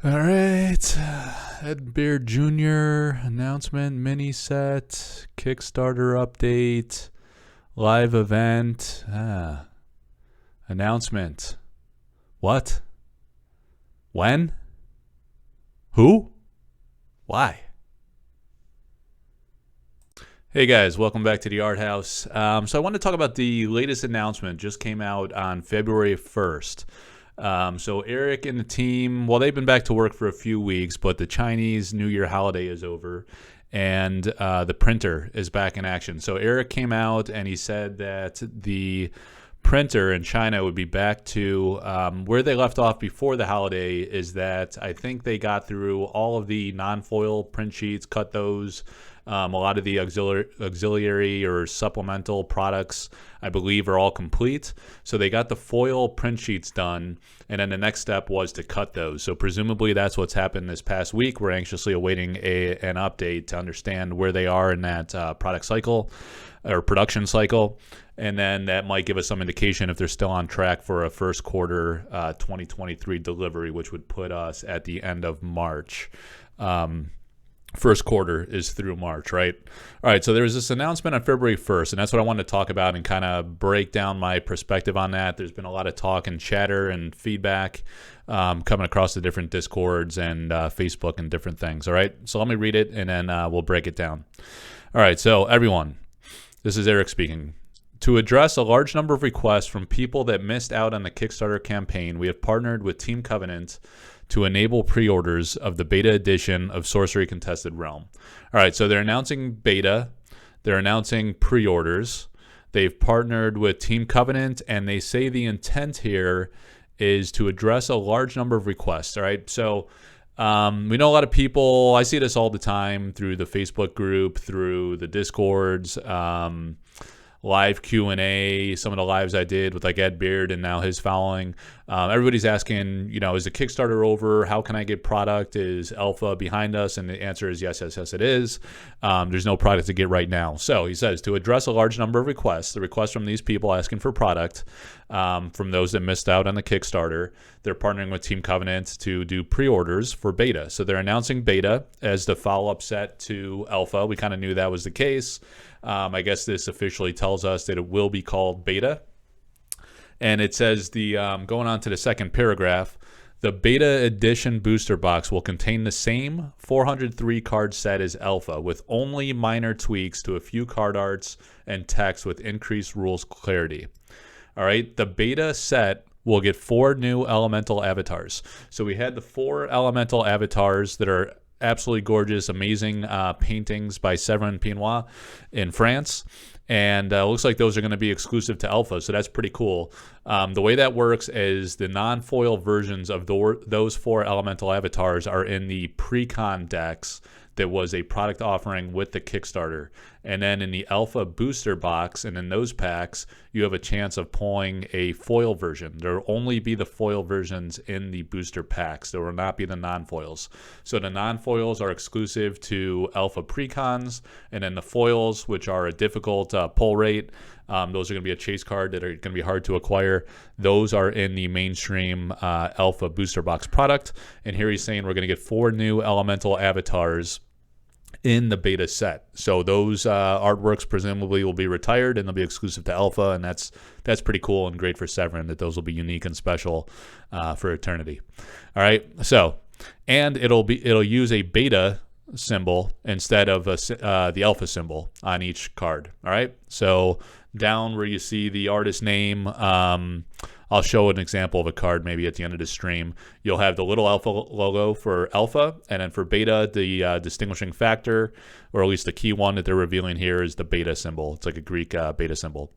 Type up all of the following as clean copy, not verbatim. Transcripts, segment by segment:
All right. Ed Beard Jr. announcement, mini set, Kickstarter update, live event. Announcement. What? When? Who? Why? Hey guys, welcome back to the Art House. So I want to talk about the latest announcement. Just came out on February 1st. So Eric and the team, well, they've been back to work for a few weeks, but the Chinese New Year holiday is over, and the printer is back in action. So Eric came out and he said that the printer in China would be back to where they left off before the holiday. Is that I think they got through all of the non-foil print sheets, cut those. A lot of the auxiliary or supplemental products, I believe, are all complete. So they got the foil print sheets done, and then the next step was to cut those. So presumably that's what's happened this past week. We're anxiously awaiting an update to understand where they are in that product cycle or production cycle. And then that might give us some indication if they're still on track for a first quarter 2023 delivery, which would put us at the end of March. First quarter is through March, right? All right, so there was this announcement on February 1st, and that's what I wanted to talk about and kind of break down my perspective on that. There's been a lot of talk and chatter and feedback coming across the different Discords and Facebook and different things, all right? So let me read it, and then we'll break it down. All right, so everyone, this is Eric speaking. To address a large number of requests from people that missed out on the Kickstarter campaign, we have partnered with Team Covenant to enable pre-orders of the beta edition of Sorcery Contested Realm. All right, so they're announcing beta. They're announcing pre-orders. They've partnered with Team Covenant, and they say the intent here is to address a large number of requests. All right, so we know a lot of people. I see this all the time through the Facebook group, through the Discords, live Q&A, some of the lives I did with like Ed Beard and now his following. Everybody's asking, is the Kickstarter over? How can I get product? Is alpha behind us? And the answer is yes, it is. There's no product to get right now. So he says to address a large number of requests, the requests from these people asking for product, from those that missed out on the Kickstarter, they're partnering with Team Covenant to do pre-orders for beta. So they're announcing beta as the follow-up set to alpha. We kind of knew that was the case. I guess this officially tells us that it will be called beta. And it says, going on to the second paragraph, the beta edition booster box will contain the same 403 card set as alpha, with only minor tweaks to a few card arts and text with increased rules clarity. All right, the beta set will get 4 new elemental avatars. So we had the 4 elemental avatars that are absolutely gorgeous, amazing paintings by Severin Pinois in France. And it looks like those are going to be exclusive to alpha, so that's pretty cool. The way that works is the non-foil versions of those 4 elemental avatars are in the pre-con decks that was a product offering with the Kickstarter. And then in the alpha booster box and in those packs, you have a chance of pulling a foil version. There will only be the foil versions in the booster packs. There will not be the non-foils. So the non-foils are exclusive to alpha precons, and then the foils, which are a difficult pull rate, those are going to be a chase card that are going to be hard to acquire. Those are in the mainstream alpha booster box product. And here he's saying we're going to get 4 new elemental avatars in the beta set. So those artworks presumably will be retired and they'll be exclusive to alpha, and that's pretty cool and great for Severin that those will be unique and special for eternity. All right. So, and it'll use a beta symbol instead of the alpha symbol on each card. All right. So down where you see the artist name, I'll show an example of a card maybe at the end of the stream. You'll have the little alpha logo for alpha, and then for beta, the distinguishing factor, or at least the key one that they're revealing here, is the beta symbol. It's like a Greek beta symbol.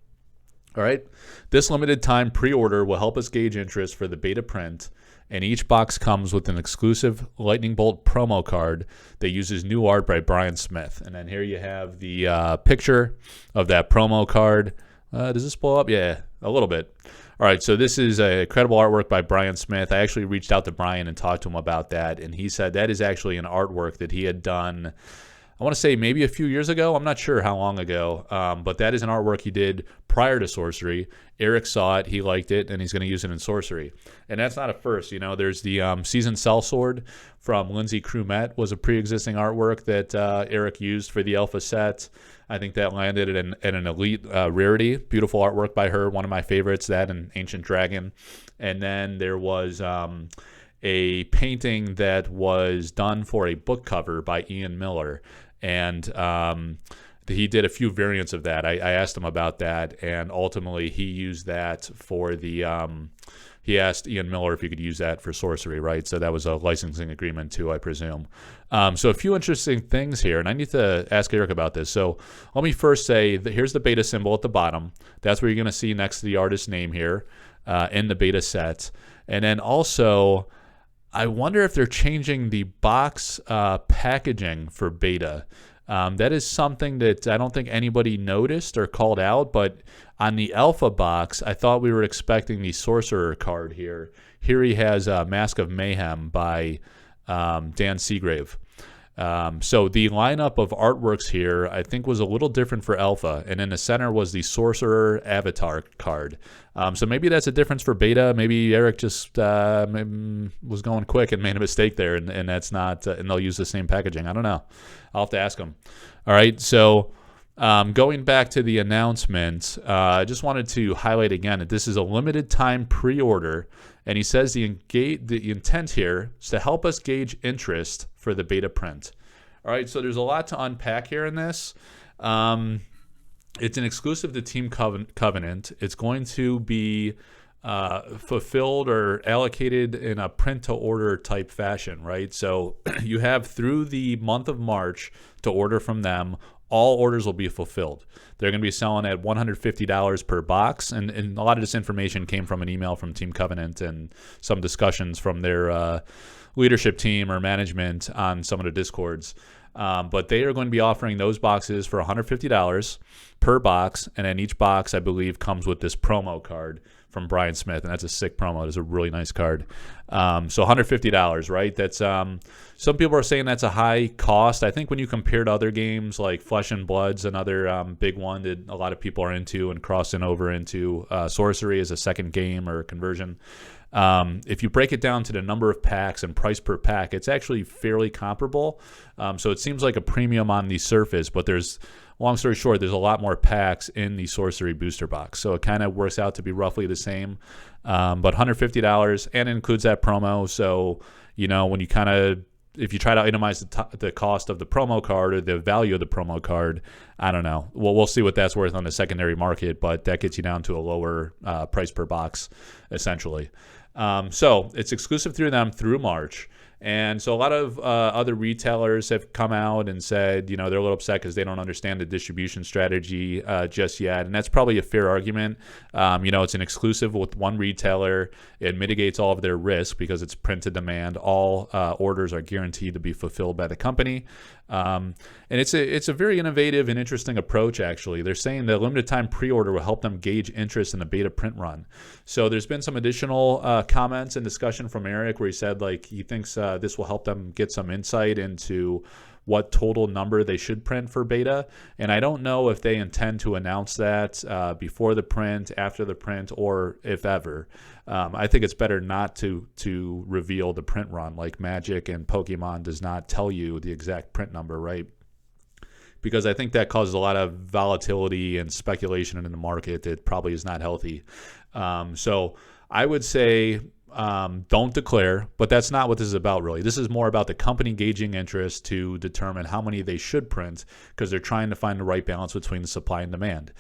All right. This limited time pre-order will help us gauge interest for the beta print, and each box comes with an exclusive Lightning Bolt promo card that uses new art by Brian Smith. And then here you have the picture of that promo card. Does this blow up? Yeah, a little bit. All right, so this is a incredible artwork by Brian Smith. I actually reached out to Brian and talked to him about that, and he said that is actually an artwork that he had done I want to say maybe a few years ago. I'm not sure how long ago, but that is an artwork he did prior to Sorcery. Eric saw it, he liked it, and he's going to use it in Sorcery. And that's not a first. There's the Seasoned Sellsword from Lindsay Crumet was a pre-existing artwork that Eric used for the Alpha set. I think that landed at an elite rarity. Beautiful artwork by her, one of my favorites, that and Ancient Dragon. And then there was a painting that was done for a book cover by Ian Miller. And he did a few variants of that. I asked him about that, and ultimately he used that for the he asked Ian Miller if he could use that for Sorcery, right? So that was a licensing agreement too, I presume. So a few interesting things here, and I need to ask Eric about this. So let me first say that here's the beta symbol at the bottom. That's where you're going to see next to the artist's name here in the beta set. And then also, I wonder if they're changing the box packaging for beta. That is something that I don't think anybody noticed or called out, but on the alpha box, I thought we were expecting the Sorcerer card here. Here he has Mask of Mayhem by Dan Seagrave. So the lineup of artworks here, I think, was a little different for alpha, and in the center was the Sorcerer avatar card. So maybe that's a difference for beta. Maybe Eric just was going quick and made a mistake there, and that's not, and they'll use the same packaging. I don't know. I'll have to ask him. All right, so going back to the announcement, I just wanted to highlight again that this is a limited time pre-order, and he says the intent here is to help us gauge interest for the beta print. All right, so there's a lot to unpack here in this. It's an exclusive to Team Covenant. It's going to be fulfilled or allocated in a print-to-order type fashion, right? So you have through the month of March to order from them. All orders will be fulfilled. They're going to be selling at $150 per box, and a lot of this information came from an email from Team Covenant and some discussions from their leadership team or management on some of the Discords. But they are going to be offering those boxes for $150 per box, and then each box, I believe, comes with this promo card from Brian Smith, and that's a sick promo. It's a really nice card. So $150, right? That's some people are saying that's a high cost. I think when you compare to other games like Flesh and Blood's another big one that a lot of people are into and crossing over into Sorcery as a second game or conversion. If you break it down to the number of packs and price per pack, it's actually fairly comparable. So it seems like a premium on the surface, but there's, long story short, there's a lot more packs in the Sorcery booster box. So it kind of works out to be roughly the same. But $150, and it includes that promo. So, when you kind of, if you try to itemize the cost of the promo card or the value of the promo card, I don't know. Well, we'll see what that's worth on the secondary market, but that gets you down to a lower price per box, essentially. So it's exclusive through them through March. And so a lot of other retailers have come out and said, they're a little upset because they don't understand the distribution strategy just yet. And that's probably a fair argument. It's an exclusive with one retailer. It mitigates all of their risk because it's print to demand. All orders are guaranteed to be fulfilled by the company. And it's a very innovative and interesting approach, actually. They're saying the limited time pre-order will help them gauge interest in the beta print run. So there's been some additional comments and discussion from Eric where he said he thinks this will help them get some insight into what total number they should print for beta. And I don't know if they intend to announce that before the print, after the print, or if ever. I think it's better not to reveal the print run, like Magic and Pokemon does not tell you the exact print number, right? Because I think that causes a lot of volatility and speculation in the market that probably is not healthy. So I would say don't declare, but that's not what this is about, really. This is more about the company gauging interest to determine how many they should print, because they're trying to find the right balance between the supply and demand,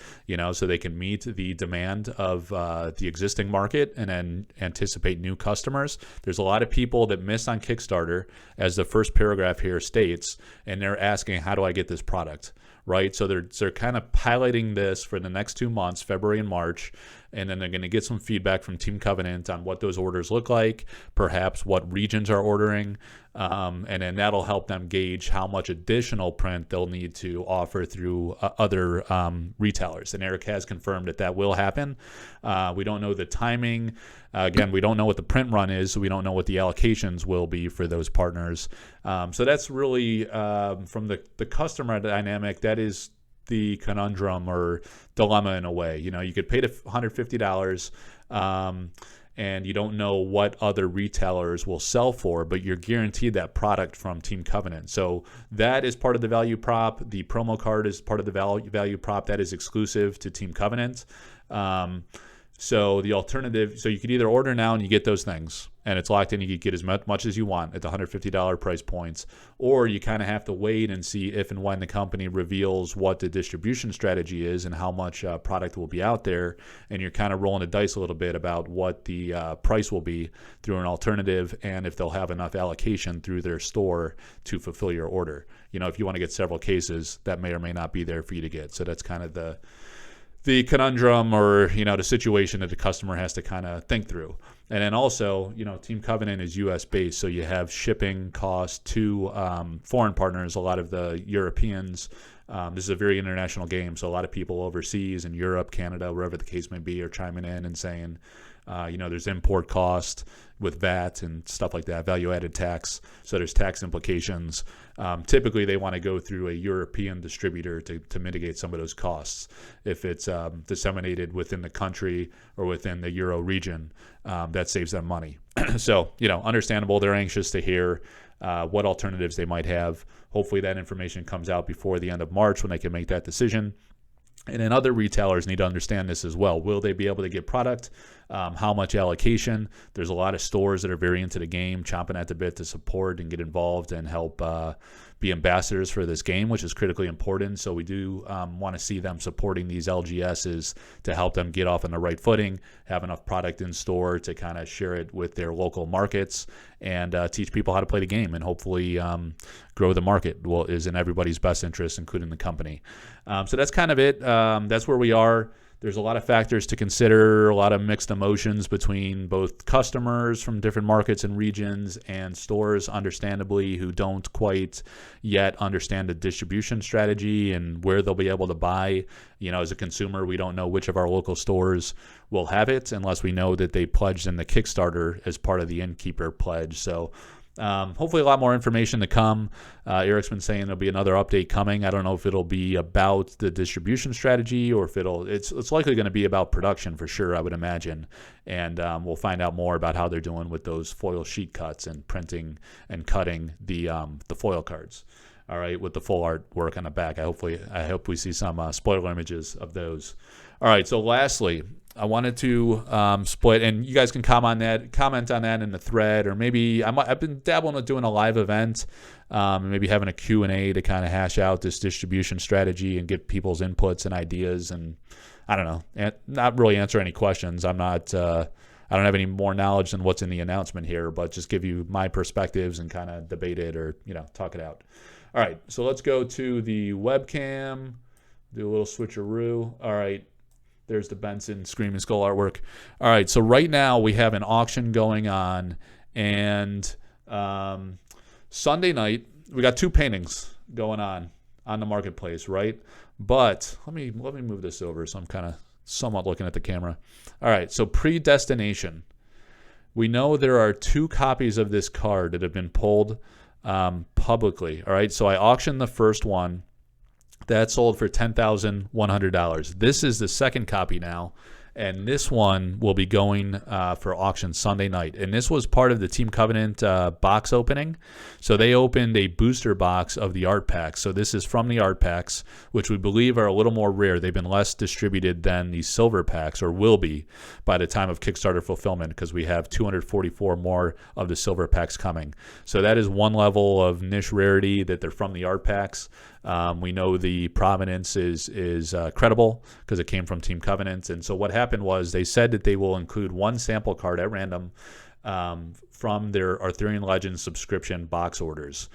so they can meet the demand of the existing market and then anticipate new customers. There's a lot of people that miss on Kickstarter, as the first paragraph here states, and they're asking, how do I get this product? Right, so they're kind of piloting this for the next 2 months, February and March, and then they're going to get some feedback from Team Covenant on what those orders look like, perhaps what regions are ordering, and then that'll help them gauge how much additional print they'll need to offer through other retailers. And Eric has confirmed that that will happen. We don't know the timing. Again, we don't know what the print run is, so we don't know what the allocations will be for those partners. So that's really, from the customer dynamic, that is the conundrum or dilemma in a way. You know, you could pay $150, and you don't know what other retailers will sell for, but you're guaranteed that product from Team Covenant. So that is part of the value prop. The promo card is part of the value prop that is exclusive to Team Covenant. So the alternative, so you could either order now and you get those things, and it's locked in. You could get as much as you want at the $150 price points, or you kind of have to wait and see if and when the company reveals what the distribution strategy is and how much product will be out there, and you're kind of rolling the dice a little bit about what the price will be through an alternative, and if they'll have enough allocation through their store to fulfill your order. You know, if you want to get several cases, that may or may not be there for you to get. So that's kind of the conundrum, or, you know, the situation that the customer has to kind of think through. And then also, you know, Team Covenant is US based, so you have shipping costs to foreign partners. A lot of the Europeans, this is a very international game, so a lot of people overseas in Europe, Canada, wherever the case may be, are chiming in and saying, you know, there's import cost with VAT and stuff like that, value-added tax. So there's tax implications. Typically, they want to go through a European distributor to mitigate some of those costs. If it's disseminated within the country or within the Euro region, that saves them money. So, you know, understandable. They're anxious to hear what alternatives they might have. Hopefully that information comes out before the end of March when they can make that decision. And then other retailers need to understand this as well. Will they be able to get product? How much allocation? There's a lot of stores that are very into the game, chomping at the bit to support and get involved and help be ambassadors for this game, which is critically important. So we do want to see them supporting these LGSs to help them get off on the right footing, have enough product in store to kind of share it with their local markets and teach people how to play the game, and hopefully grow the market. Well, is in everybody's best interest, including the company. So that's kind of it. That's where we are. There's a lot of factors to consider, a lot of mixed emotions between both customers from different markets and regions and stores, understandably, who don't quite yet understand the distribution strategy and where they'll be able to buy. You know, as a consumer, we don't know which of our local stores will have it unless we know that they pledged in the Kickstarter as part of the Innkeeper pledge. So hopefully a lot more information to come. Eric's been saying there'll be another update coming. I don't know if it'll be about the distribution strategy or if it's likely going to be about production for sure, I would imagine. And we'll find out more about how they're doing with those foil sheet cuts and printing and cutting the foil cards. All right, with the full artwork on the back. I hope we see some spoiler images of those. All right, so lastly, I wanted to split, and you guys can comment on that in the thread, or maybe I've been dabbling with doing a live event, maybe having a Q&A to kind of hash out this distribution strategy and get people's inputs and ideas, and I don't know, not really answer any questions. I don't have any more knowledge than what's in the announcement here, but just give you my perspectives and kind of debate it or, you know, talk it out. All right, so let's go to the webcam, do a little switcheroo. All right. There's the Benson Screaming Skull artwork. All right, so right now we have an auction going on, and Sunday night we got two paintings going on the marketplace, right? But let me move this over so I'm kind of somewhat looking at the camera. All right, so Predestination. We know there are two copies of this card that have been pulled publicly. All right, so I auctioned the first one. That sold for $10,100. This is the second copy now, and this one will be going for auction Sunday night. And this was part of the Team Covenant box opening. So they opened a booster box of the art packs. So this is from the art packs, which we believe are a little more rare. They've been less distributed than the silver packs, or will be by the time of Kickstarter fulfillment, because we have 244 more of the silver packs coming. So that is one level of niche rarity, that they're from the art packs. We know the provenance is credible because it came from Team Covenant. And so what happened was they said that they will include one sample card at random from their Arthurian Legends subscription box orders.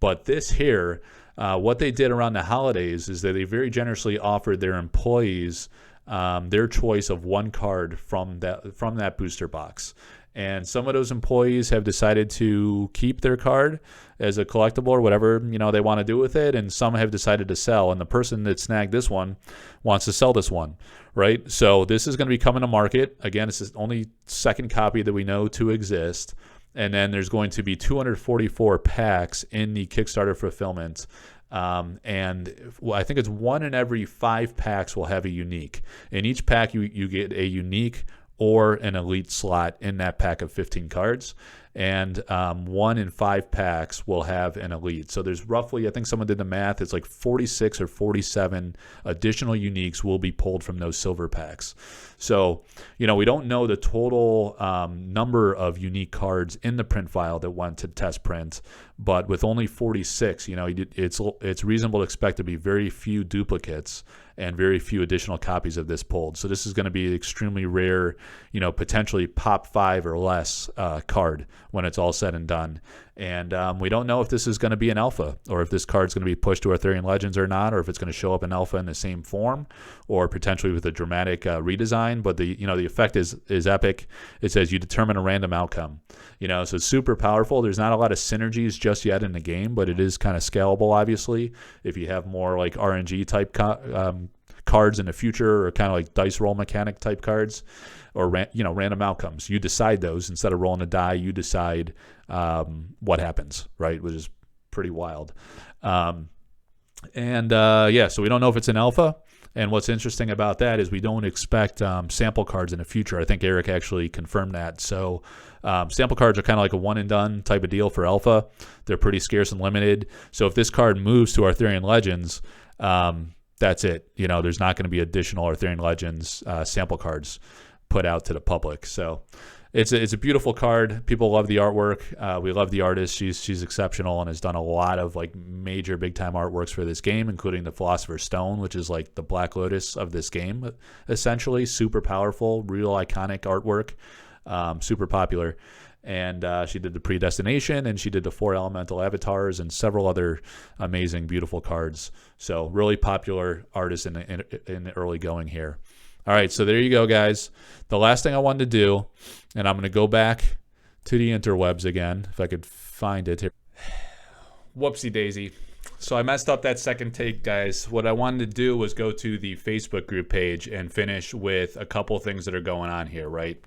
But this here, what they did around the holidays is that they very generously offered their employees their choice of one card from that booster box. And some of those employees have decided to keep their card as a collectible or whatever, they want to do with it, and some have decided to sell. And the person that snagged this one wants to sell this one, right? So this is going to be coming to market. Again, it's the only second copy that we know to exist. And then there's going to be 244 packs in the Kickstarter fulfillment. And I think it's 1 in every 5 packs will have a unique. In each pack, you get a unique or an elite slot in that pack of 15 cards. And 1 in 5 packs will have an elite. So there's roughly, I think someone did the math, it's like 46 or 47 additional uniques will be pulled from those silver packs. So, we don't know the total number of unique cards in the print file that went to test print, but with only 46, it's reasonable to expect to be very few duplicates and very few additional copies of this pulled. So this is going to be an extremely rare, potentially pop 5 or less card when it's all said and done. And we don't know if this is going to be an alpha, or if this card's going to be pushed to Arthurian Legends or not, or if it's going to show up in alpha in the same form, or potentially with a dramatic redesign. But the effect is epic. It says you determine a random outcome. So it's super powerful. There's not a lot of synergies just yet in the game, but it is kind of scalable, obviously. If you have more like RNG type cards in the future, or kind of like dice roll mechanic type cards, or random outcomes, you decide those instead of rolling a die. You decide what happens, right? Which is pretty wild. So we don't know if it's an alpha. And what's interesting about that is we don't expect sample cards in the future. I think Eric actually confirmed that. So sample cards are kind of like a one and done type of deal for alpha. They're pretty scarce and limited. So if this card moves to Arthurian Legends, that's it. There's not going to be additional Arthurian Legends sample cards put out to the public. So it's a beautiful card. People love the artwork. We love the artist. She's exceptional and has done a lot of like major big time artworks for this game, including the Philosopher's Stone, which is like the Black Lotus of this game, essentially. Super powerful, real iconic artwork, super popular. And she did the Predestination, and she did the 4 Elemental Avatars and several other amazing, beautiful cards. So really popular artist in the early going here. All right, so there you go, guys. The last thing I wanted to do, and I'm going to go back to the interwebs again, if I could find it here. Whoopsie daisy. So I messed up that second take, guys. What I wanted to do was go to the Facebook group page and finish with a couple things that are going on here, right?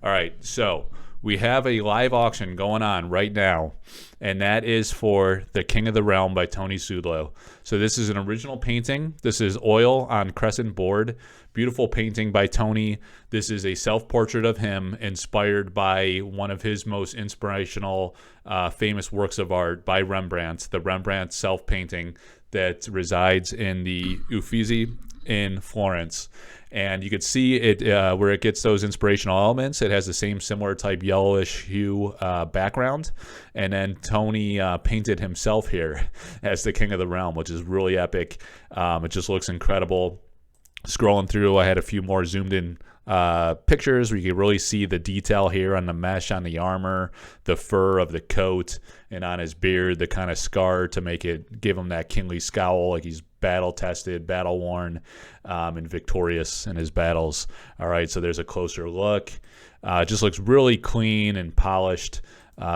All right, so we have a live auction going on right now, and that is for The King of the Realm by Tony Sudlow. So this is an original painting. This is oil on crescent board. Beautiful painting by Tony. This is a self-portrait of him inspired by one of his most inspirational, famous works of art by Rembrandt, the Rembrandt self-painting that resides in the Uffizi in Florence. And you could see it where it gets those inspirational elements. It has the same similar type yellowish hue background. And then Tony painted himself here as the King of the Realm, which is really epic. It just looks incredible. Scrolling through, I had a few more zoomed in pictures where you can really see the detail here on the mesh on the armor, the fur of the coat, and on his beard, the kind of scar to give him that kingly scowl, like he's battle-tested, battle-worn, and victorious in his battles. All right, so there's a closer look. It just looks really clean and polished.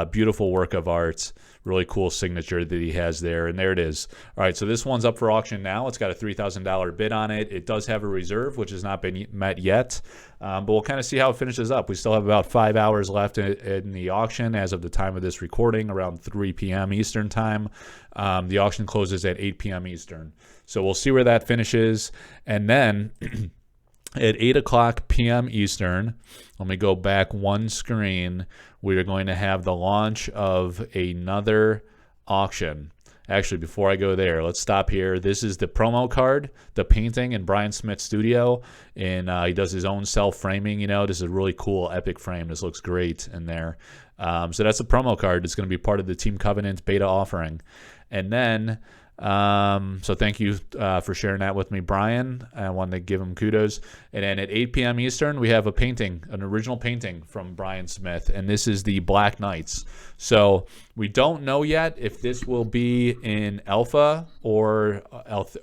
Beautiful work of art. Really cool signature that he has there, and there it is. All right, so this one's up for auction now. It's got a $3,000 bid on it. It does have a reserve, which has not been met yet, but we'll kind of see how it finishes up. We still have about 5 hours left in the auction as of the time of this recording, around 3 p.m. Eastern time. The auction closes at 8 p.m. Eastern, so we'll see where that finishes, and then at 8 o'clock p.m. Eastern, let me go back one screen, we are going to have the launch of another auction. Actually, before I go there, let's stop here. This is the promo card, the painting in Brian Smith's studio, and he does his own self-framing. This is a really cool, epic frame. This looks great in there. So that's the promo card. It's going to be part of the Team Covenant beta offering. And then So thank you for sharing that with me, Brian. I wanted to give him kudos. And then at 8 p.m. Eastern, we have a painting, an original painting from Brian Smith, and this is the Black Knights. So we don't know yet if this will be in Alpha or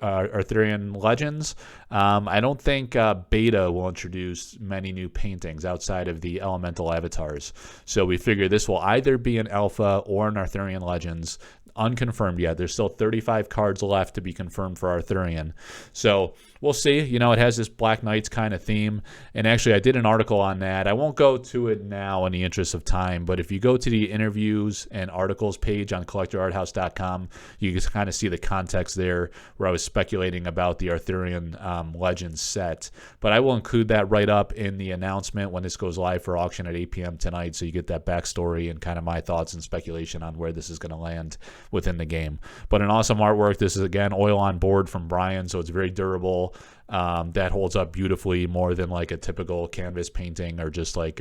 Arthurian Legends. I don't think Beta will introduce many new paintings outside of the elemental avatars. So we figure this will either be in Alpha or in Arthurian Legends. Unconfirmed yet. There's still 35 cards left to be confirmed for Arthurian. So we'll see. You know, it has this Black Knights kind of theme. And actually, I did an article on that. I won't go to it now in the interest of time, but if you go to the interviews and articles page on collectorarthouse.com, you can kind of see the context there where I was speculating about the Arthurian Legends set. But I will include that right up in the announcement when this goes live for auction at 8 p.m. tonight, so you get that backstory and kind of my thoughts and speculation on where this is going to land within the game. But an awesome artwork. This is, again, oil on board from Brian, so it's very durable. That holds up beautifully, more than like a typical canvas painting or just like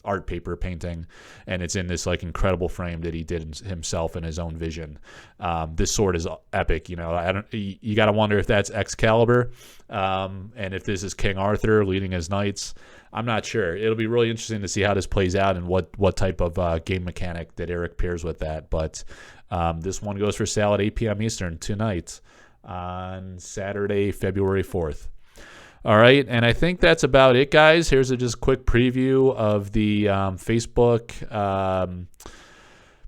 art paper painting. And it's in this like incredible frame that he did himself in his own vision. This sword is epic. You know, you got to wonder if that's Excalibur, and if this is King Arthur leading his knights. I'm not sure. It'll be really interesting to see how this plays out and what type of game mechanic that Eric pairs with that. But this one goes for sale at 8 p.m. Eastern tonight on Saturday, February 4th. All right, and I think that's about it, guys. Here's a just quick preview of the Facebook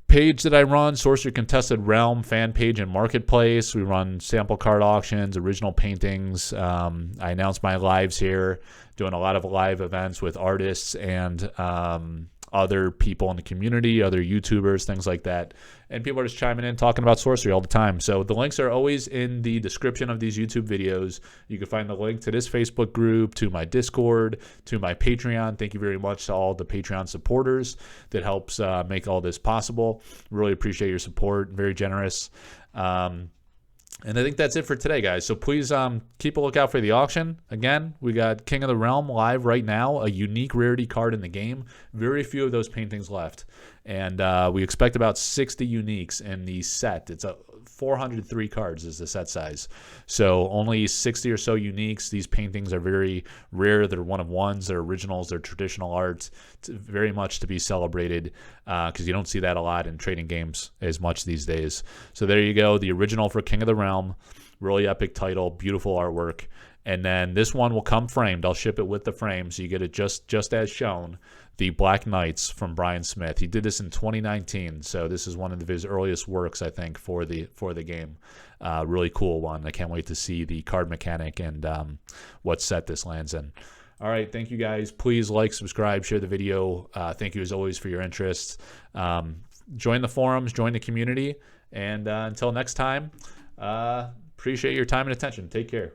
page that I run, Sorcery Contested Realm fan page and marketplace. We run sample card auctions, original paintings. I announce my lives here, doing a lot of live events with artists and other people in the community, other YouTubers, things like that. And people are just chiming in, talking about Sorcery all the time. So the links are always in the description of these YouTube videos. You can find the link to this Facebook group, to my Discord, to my Patreon. Thank you very much to all the Patreon supporters that helps make all this possible. Really appreciate your support. Very generous. And I think that's it for today, guys. So please keep a lookout for the auction. Again, we got King of the Realm live right now, a unique rarity card in the game. Very few of those paintings left. And we expect about 60 uniques in the set. It's 403 cards is the set size. So only 60 or so uniques. These paintings are very rare. They're one-of-ones. They're originals. They're traditional art. It's very much to be celebrated because you don't see that a lot in trading games as much these days. So there you go. The original for King of the Realm. Really epic title. Beautiful artwork. And then this one will come framed. I'll ship it with the frame, so you get it just as shown. The Black Knights from Brian Smith. He did this in 2019, so this is one of his earliest works, I think, for the game. Really cool one. I can't wait to see the card mechanic and what set this lands in. All right, thank you guys. Please like, subscribe, share the video. Thank you as always for your interest. Join the forums, join the community, and until next time, appreciate your time and attention. Take care.